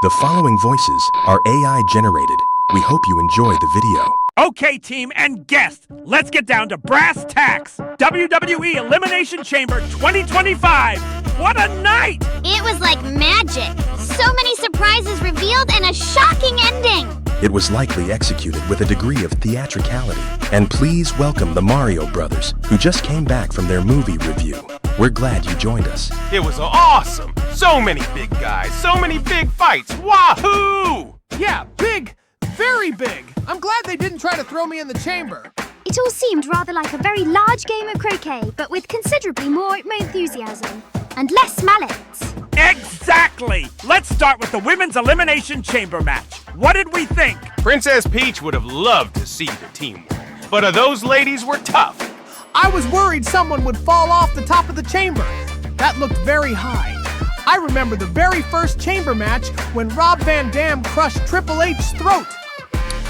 The following voices are AI generated. We hope you enjoy the video. Okay, team and guests, let's get down to brass tacks. WWE Elimination Chamber 2025. What a night! It was like magic. So many surprises revealed and a shocking ending. It was likely executed with a degree of theatricality. And please welcome the Mario brothers, who just came back from their movie review. We're glad you joined us. It was awesome! So many big guys, so many big fights. Wahoo! Yeah, big, very big. I'm glad they didn't try to throw me in the chamber. It all seemed rather like a very large game of croquet, but with considerably more enthusiasm and less mallets. Exactly! Let's start with the Women's Elimination Chamber match. What did we think? Princess Peach would have loved to see the teamwork, but those ladies were tough. I was worried someone would fall off the top of the chamber. That looked very high. I remember the very first chamber match when Rob Van Dam crushed Triple H's throat.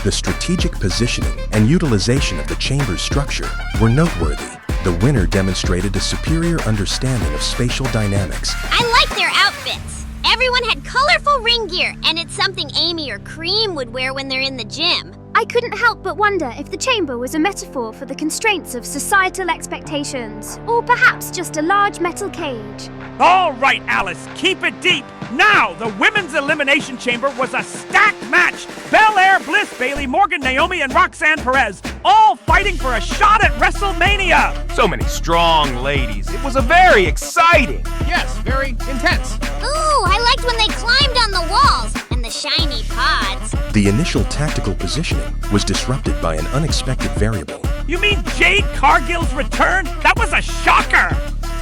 The strategic positioning and utilization of the chamber's structure were noteworthy. The winner demonstrated a superior understanding of spatial dynamics. I like their outfits. Everyone had colorful ring gear, and it's something Amy or Cream would wear when they're in the gym. I couldn't help but wonder if the chamber was a metaphor for the constraints of societal expectations, or perhaps just a large metal cage. All right, Alice, keep it deep. Now, the Women's Elimination Chamber was a stacked match. Belair, Bliss, Bayley, Morgan, Naomi, and Roxanne Perez, all fighting for a shot at WrestleMania. So many strong ladies. It was a very exciting. Yes, very intense. Ooh, I liked when they climbed on the walls and the shiny pods. The initial tactical positioning was disrupted by an unexpected variable. You mean Jade Cargill's return? That was a shocker.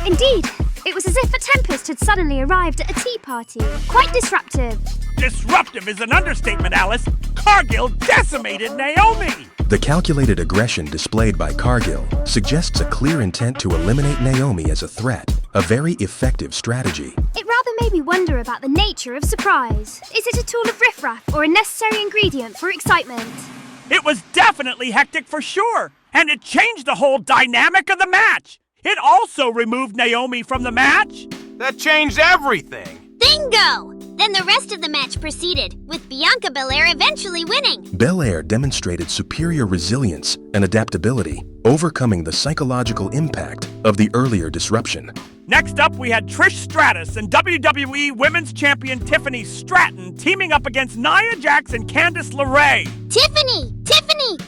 Indeed, it was as if a tempest had suddenly arrived at a tea party. Quite disruptive. Disruptive is an understatement, Alice. Cargill decimated Naomi. The calculated aggression displayed by Cargill suggests a clear intent to eliminate Naomi as a threat, a very effective strategy. It rather made me wonder about the nature of surprise. Is it a tool of riffraff or a necessary ingredient for excitement? It was definitely hectic for sure, and it changed the whole dynamic of the match. It also removed Naomi from the match. That changed everything. Bingo! Then the rest of the match proceeded, with Bianca Belair eventually winning. Belair demonstrated superior resilience and adaptability, overcoming the psychological impact of the earlier disruption. Next up, we had Trish Stratus and WWE Women's Champion Tiffany Stratton teaming up against Nia Jax and Candice LeRae. Tiffany!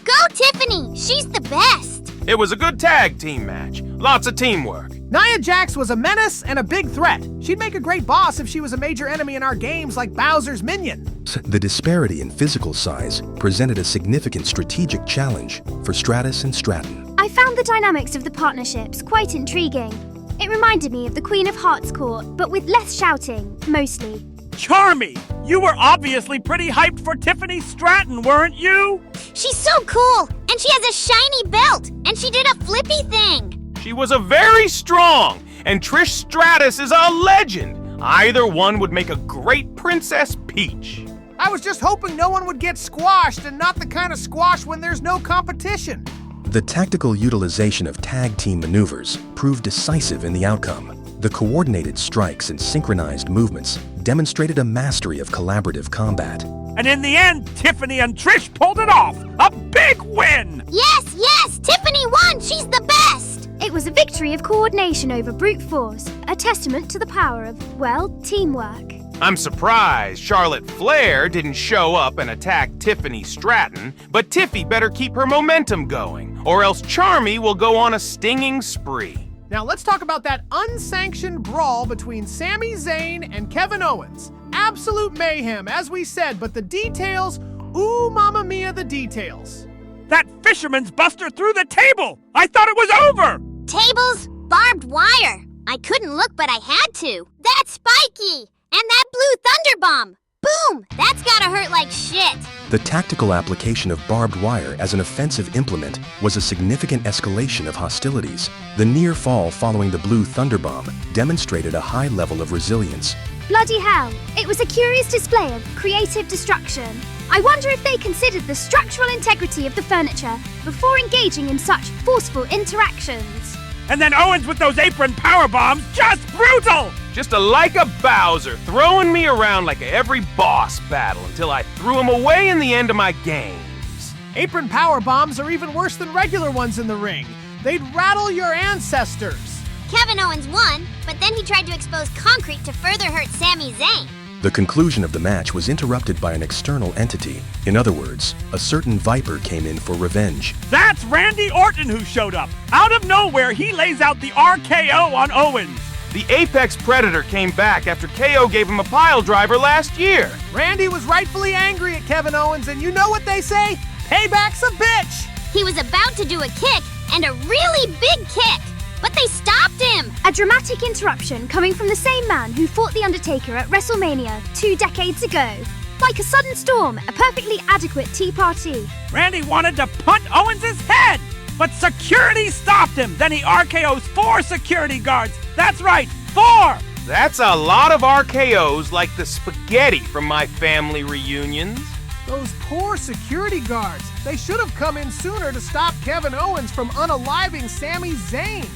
Go Tiffany! She's the best! It was a good tag team match. Lots of teamwork. Nia Jax was a menace and a big threat. She'd make a great boss if she was a major enemy in our games like Bowser's minion. The disparity in physical size presented a significant strategic challenge for Stratus and Stratton. I found the dynamics of the partnerships quite intriguing. It reminded me of the Queen of Hearts court, but with less shouting, mostly. Charmy, you were obviously pretty hyped for Tiffany Stratton, weren't you? She's so cool, and she has a shiny belt, and she did a flippy thing. She was a very strong, and Trish Stratus is a legend. Either one would make a great Princess Peach. I was just hoping no one would get squashed, and not the kind of squash when there's no competition. The tactical utilization of tag team maneuvers proved decisive in the outcome. The coordinated strikes and synchronized movements demonstrated a mastery of collaborative combat. And in the end, Tiffany and Trish pulled it off. A big win! Yes, Tiffany won! She's the best! It was a victory of coordination over brute force, a testament to the power of, well, teamwork. I'm surprised Charlotte Flair didn't show up and attack Tiffany Stratton, but Tiffy better keep her momentum going, or else Charmy will go on a stinging spree. Now let's talk about that unsanctioned brawl between Sami Zayn and Kevin Owens. Absolute mayhem, as we said, but the details, ooh mamma mia, the details. That fisherman's buster through the table! I thought it was over! Tables, barbed wire. I couldn't look, but I had to. That's spiky! And that blue thunder bomb! Boom! That's gotta hurt like shit. The tactical application of barbed wire as an offensive implement was a significant escalation of hostilities. The near fall following the blue thunderbomb demonstrated a high level of resilience. Bloody hell, it was a curious display of creative destruction. I wonder if they considered the structural integrity of the furniture before engaging in such forceful interactions. And then Owens with those apron power bombs, just brutal! Just like a Bowser, throwing me around like every boss battle until I threw him away in the end of my games. Apron power bombs are even worse than regular ones in the ring. They'd rattle your ancestors. Kevin Owens won, but then he tried to expose concrete to further hurt Sami Zayn. The conclusion of the match was interrupted by an external entity. In other words, a certain Viper came in for revenge. That's Randy Orton who showed up. Out of nowhere, he lays out the RKO on Owens. The Apex Predator came back after KO gave him a pile driver last year. Randy was rightfully angry at Kevin Owens, and you know what they say? Payback's a bitch! He was about to do a kick, and a really big kick, but they stopped him. A dramatic interruption coming from the same man who fought The Undertaker at WrestleMania 2 decades ago. Like a sudden storm, a perfectly adequate tea party. Randy wanted to punt Owens' head, but security stopped him. Then he RKO's 4 security guards. That's right, 4! That's a lot of RKOs, like the spaghetti from my family reunions. Those poor security guards. They should have come in sooner to stop Kevin Owens from unaliving Sami Zayn.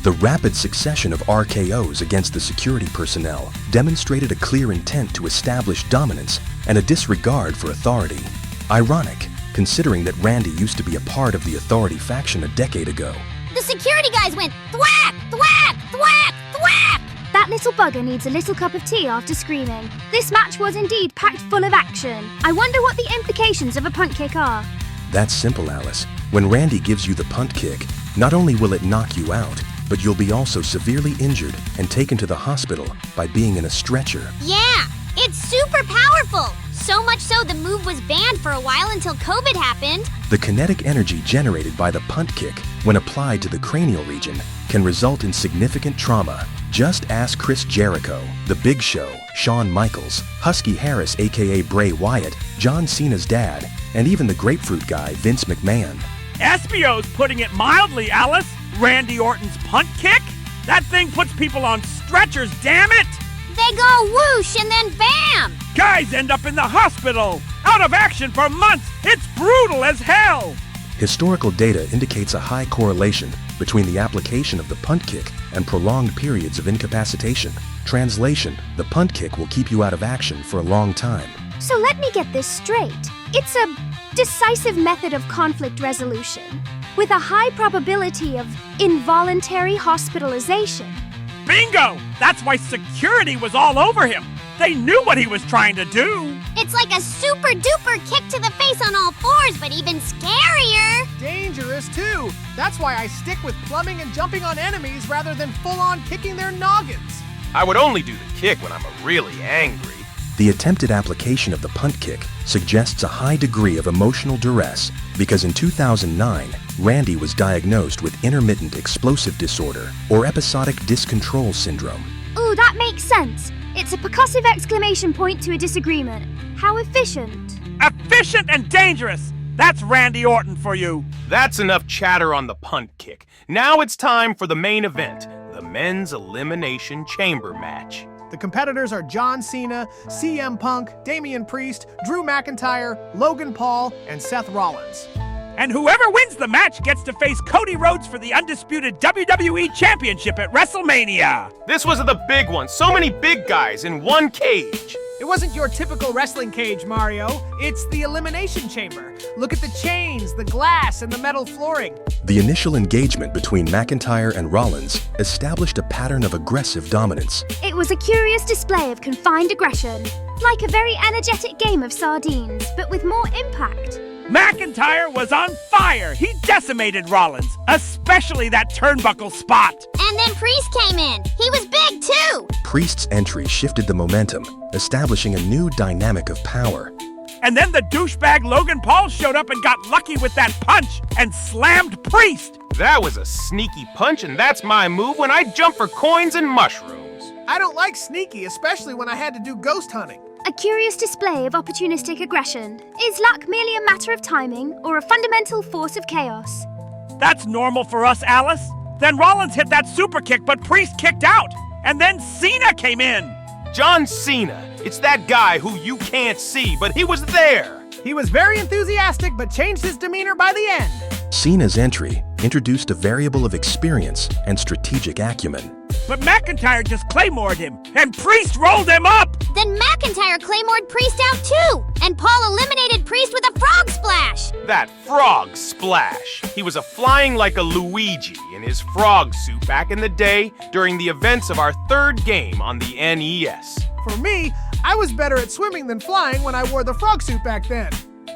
The rapid succession of RKOs against the security personnel demonstrated a clear intent to establish dominance and a disregard for authority. Ironic, considering that Randy used to be a part of the Authority faction a decade ago. The security guys went thwack, thwack, thwack, thwack. That little bugger needs a little cup of tea after screaming. This match was indeed packed full of action. I wonder what the implications of a punt kick are. That's simple, Alice. When Randy gives you the punt kick, not only will it knock you out, but you'll be also severely injured and taken to the hospital by being in a stretcher. Yeah, it's super powerful. So much so the move was banned for a while until COVID happened. The kinetic energy generated by the punt kick, when applied to the cranial region, can result in significant trauma. Just ask Chris Jericho, The Big Show, Shawn Michaels, Husky Harris aka Bray Wyatt, John Cena's dad, and even the grapefruit guy Vince McMahon. Espio's putting it mildly, Alice. Randy Orton's punt kick? That thing puts people on stretchers, damn it! They go whoosh and then bam! Guys end up in the hospital, out of action for months. It's brutal as hell. Historical data indicates a high correlation between the application of the punt kick and prolonged periods of incapacitation. Translation: the punt kick will keep you out of action for a long time. So let me get this straight. It's a decisive method of conflict resolution with a high probability of involuntary hospitalization. Bingo! That's why security was all over him. They knew what he was trying to do. It's like a super duper kick to the face on all fours, but even scarier. Dangerous, too. That's why I stick with plumbing and jumping on enemies rather than full-on kicking their noggins. I would only do the kick when I'm really angry. The attempted application of the punt kick suggests a high degree of emotional duress because in 2009, Randy was diagnosed with intermittent explosive disorder or episodic discontrol syndrome. Ooh, that makes sense. It's a percussive exclamation point to a disagreement. How efficient. Efficient and dangerous. That's Randy Orton for you. That's enough chatter on the punt kick. Now it's time for the main event, the Men's Elimination Chamber match. The competitors are John Cena, CM Punk, Damian Priest, Drew McIntyre, Logan Paul, and Seth Rollins. And whoever wins the match gets to face Cody Rhodes for the undisputed WWE Championship at WrestleMania. This was the big one. So many big guys in one cage. It wasn't your typical wrestling cage, Mario. It's the Elimination Chamber. Look at the chains, the glass, and the metal flooring. The initial engagement between McIntyre and Rollins established a pattern of aggressive dominance. It was a curious display of confined aggression, like a very energetic game of sardines, but with more impact. McIntyre was on fire. He decimated Rollins, especially that turnbuckle spot. And then Priest came in. He was big too. Priest's entry shifted the momentum, establishing a new dynamic of power. And then the douchebag Logan Paul showed up and got lucky with that punch and slammed Priest. That was a sneaky punch, and that's my move when I jump for coins and mushrooms. I don't like sneaky, especially when I had to do ghost hunting. A curious display of opportunistic aggression. Is luck merely a matter of timing or a fundamental force of chaos? That's normal for us, Alice. Then Rollins hit that super kick, but Priest kicked out. And then Cena came in. John Cena. It's that guy who you can't see, but he was there. He was very enthusiastic, but changed his demeanor by the end. Cena's entry introduced a variable of experience and strategic acumen. but McIntyre just Claymored him, and Priest rolled him up! Then McIntyre Claymored Priest out too, and Paul eliminated Priest with a frog splash. That frog splash. He was a flying like a Luigi in his frog suit back in the day during the events of our third game on the NES. For me, I was better at swimming than flying when I wore the frog suit back then.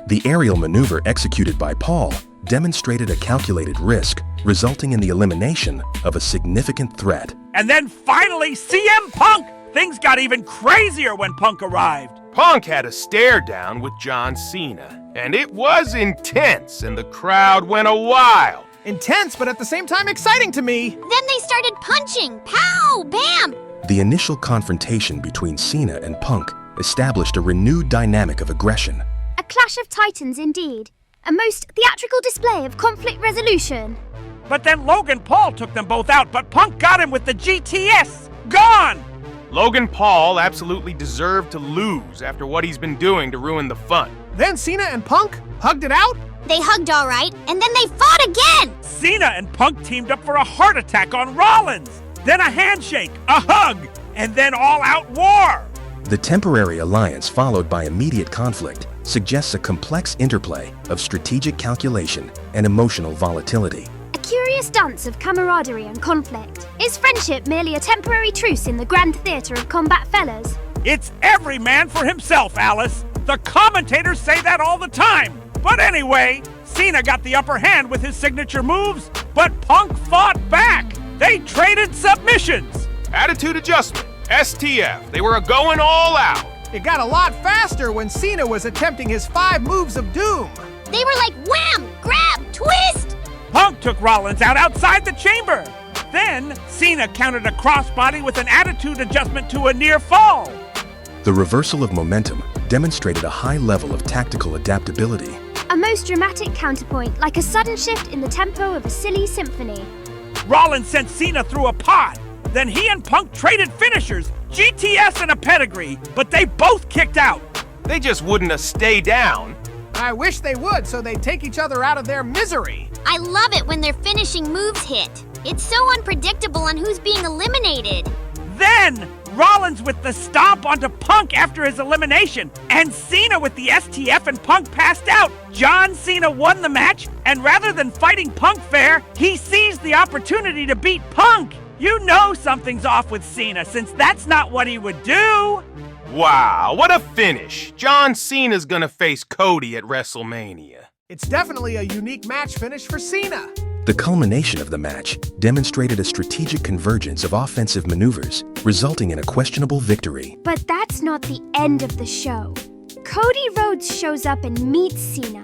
The aerial maneuver executed by Paul demonstrated a calculated risk, resulting in the elimination of a significant threat. And then finally, CM Punk! Things got even crazier when Punk arrived. Punk had a stare down with John Cena, and it was intense, and the crowd went a wild. Intense, but at the same time exciting to me. Then they started punching. Pow! Bam! The initial confrontation between Cena and Punk established a renewed dynamic of aggression. A clash of titans indeed. A most theatrical display of conflict resolution. But then Logan Paul took them both out, but Punk got him with the GTS! Gone! Logan Paul absolutely deserved to lose after what he's been doing to ruin the fun. Then Cena and Punk hugged it out. They hugged all right, and then they fought again! Cena and Punk teamed up for a heart attack on Rollins! Then a handshake, a hug, and then all-out war! The temporary alliance followed by immediate conflict suggests a complex interplay of strategic calculation and emotional volatility. A curious dance of camaraderie and conflict. Is friendship merely a temporary truce in the grand theatre of combat, fellas? It's every man for himself, Alice! The commentators say that all the time! But anyway, Cena got the upper hand with his signature moves, but Punk fought back! They traded submissions! Attitude adjustment, STF. They were going all out. It got a lot faster when Cena was attempting his 5 moves of doom. They were like wham, grab, twist! Punk took Rollins out outside the chamber. Then, Cena countered a crossbody with an attitude adjustment to a near fall. The reversal of momentum demonstrated a high level of tactical adaptability. A most dramatic counterpoint, like a sudden shift in the tempo of a silly symphony. Rollins sent Cena through a pod. Then he and Punk traded finishers, GTS and a pedigree, but they both kicked out. They just wouldn't have stayed down. I wish they would, so they'd take each other out of their misery. I love it when their finishing moves hit. It's so unpredictable on who's being eliminated. Then, Rollins with the stomp onto Punk after his elimination, and Cena with the STF and Punk passed out. John Cena won the match, and rather than fighting Punk fair, he seized the opportunity to beat Punk. You know something's off with Cena, since that's not what he would do. Wow, what a finish. John Cena's gonna face Cody at WrestleMania. It's definitely a unique match finish for Cena. The culmination of the match demonstrated a strategic convergence of offensive maneuvers, resulting in a questionable victory. But that's not the end of the show. Cody Rhodes shows up and meets Cena.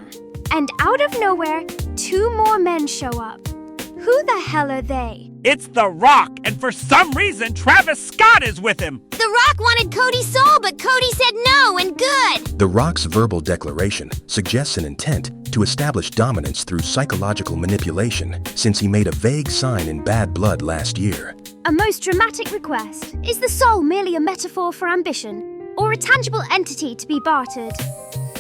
And out of nowhere, 2 more men show up. Who the hell are they? It's The Rock, and for some reason, Travis Scott is with him. The Rock wanted Cody's soul, but Cody said no, and good. The Rock's verbal declaration suggests an intent to establish dominance through psychological manipulation, since he made a vague sign in Bad Blood last year. A most dramatic request. Is the soul merely a metaphor for ambition, or a tangible entity to be bartered?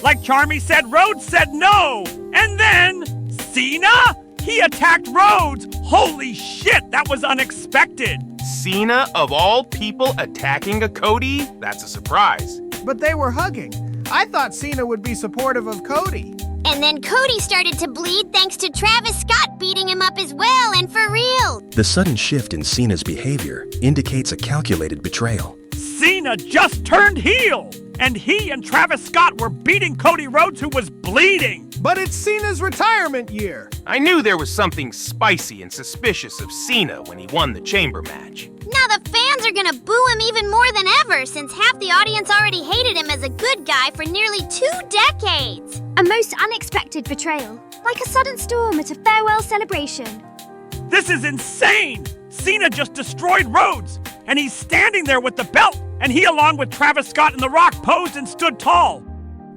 Like Charmy said, Rhodes said no. And then, Cena? He attacked Rhodes! Holy shit, that was unexpected! Cena, of all people, attacking a Cody? That's a surprise. But they were hugging. I thought Cena would be supportive of Cody. And then Cody started to bleed thanks to Travis Scott beating him up as well, and for real. The sudden shift in Cena's behavior indicates a calculated betrayal. Cena just turned heel! And he and Travis Scott were beating Cody Rhodes, who was bleeding! But it's Cena's retirement year. I knew there was something spicy and suspicious of Cena when he won the chamber match. Now the fans are gonna boo him even more than ever, since half the audience already hated him as a good guy for nearly 2 decades. A most unexpected betrayal, like a sudden storm at a farewell celebration. This is insane! Cena just destroyed Rhodes, and he's standing there with the belt, and he, along with Travis Scott and The Rock, posed and stood tall.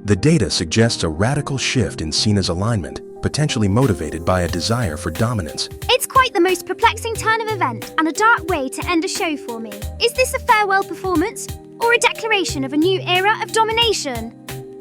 The data suggests a radical shift in Cena's alignment, potentially motivated by a desire for dominance. It's quite the most perplexing turn of event, and a dark way to end a show for me. Is this a farewell performance, or a declaration of a new era of domination?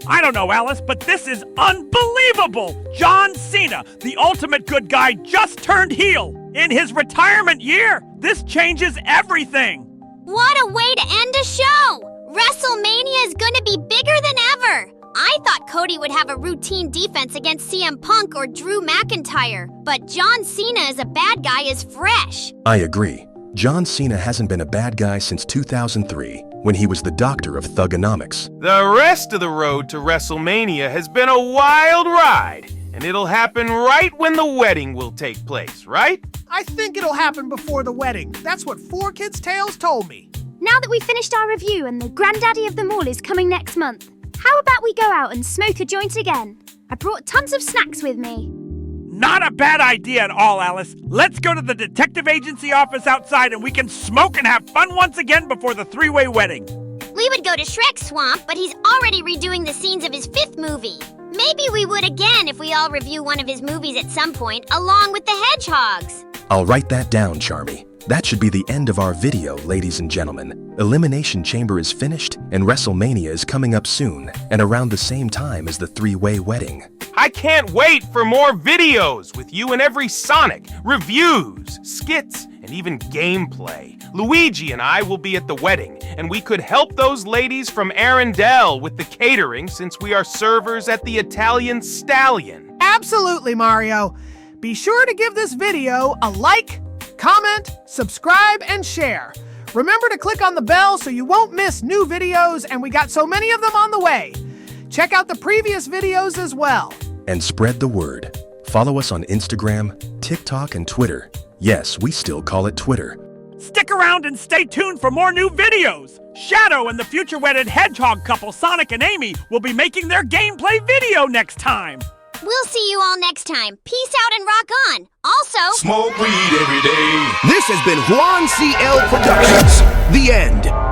I don't know, Alice, but this is unbelievable! John Cena, the ultimate good guy, just turned heel! In his retirement year, this changes everything. What a way to end a show! WrestleMania is gonna be bigger than ever! I thought Cody would have a routine defense against CM Punk or Drew McIntyre, but John Cena as a bad guy is fresh. I agree. John Cena hasn't been a bad guy since 2003, when he was the doctor of thugonomics. The rest of the road to WrestleMania has been a wild ride, and it'll happen right when the wedding will take place, right? I think it'll happen before the wedding. That's what 4Kids Tales told me. Now that we've finished our review and the granddaddy of them all is coming next month, how about we go out and smoke a joint again? I brought tons of snacks with me. Not a bad idea at all, Alice. Let's go to the detective agency office outside and we can smoke and have fun once again before the three-way wedding. We would go to Shrek's swamp, but he's already redoing the scenes of his 5th movie. Maybe we would again if we all review one of his movies at some point, along with the hedgehogs. I'll write that down, Charmy. That should be the end of our video, ladies and gentlemen. Elimination Chamber is finished, and WrestleMania is coming up soon, and around the same time as the three-way wedding. I can't wait for more videos with you and every Sonic, reviews, skits, and even gameplay. Luigi and I will be at the wedding, and we could help those ladies from Arendelle with the catering since we are servers at the Italian Stallion. Absolutely, Mario. Be sure to give this video a like, comment, subscribe, and share. Remember to click on the bell so you won't miss new videos, and we got so many of them on the way. Check out the previous videos as well. And spread the word. Follow us on Instagram, TikTok, and Twitter. Yes, we still call it Twitter. Stick around and stay tuned for more new videos. Shadow and the future wedded hedgehog couple Sonic and Amy will be making their gameplay video next time. We'll see you all next time. Peace out and rock on. Also, Smoke weed every day. This has been Juan CL Productions. The end.